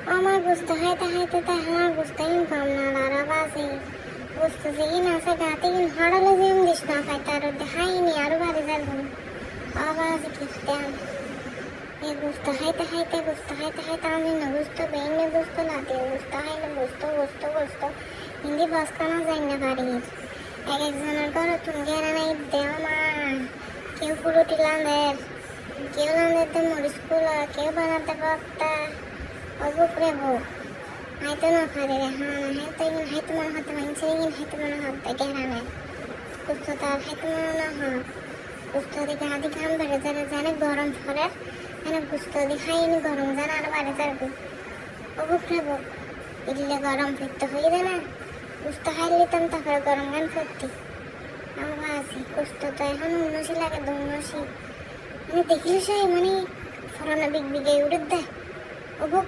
আমার গুস্তা খাইতে খাইতে তাই আমার গুস্তা কিন কম না আর বাসে গুস্তা যে কিন আছে গাতে কিন হড়ালে যে আমি দিস না খাইতে আর দেখাইনি আরো বাড়ি যাবো আবার কিনতাম এই গুস্তা খাইতে আমি না গুস্ত বেইনে গুস্ত লাতে গুস্তা খাইলে গুস্ত হিন্দি বাস কানা যাই না বাড়ির এক একজনের ঘরে তুমি গেরা নাই দেওয়া মা কেউ ফুলুটি লান্দের কেউ লান্দেতে মরিচ কুলা কেউ বানাতে পারতা অবুকরে বউ হাইতো না পারে রে হাইতো মনে হতে মানছে হাইতো মনে হতে গেরা নাই গুস্ত তার হাইতো মনে না হয় গুস্ত দিকে হাতি ঘাম বেড়ে যারা জানে গরম ফলে মানে গুস্ত দি খাইনি গরম জানা আর বাড়ি যাবে অবুকরে বউ ইডলে গরম ফিরতে হয়ে যায় না গুস্ত খাইলে তারপরে গরম গান ফিরতি আমার আছে গুস্ত তো এখন উন্নসি লাগে দুর্নসি মানে দেখিলে সে মানে ফরানা বিগ বিগে উড়ে দেয় অবুক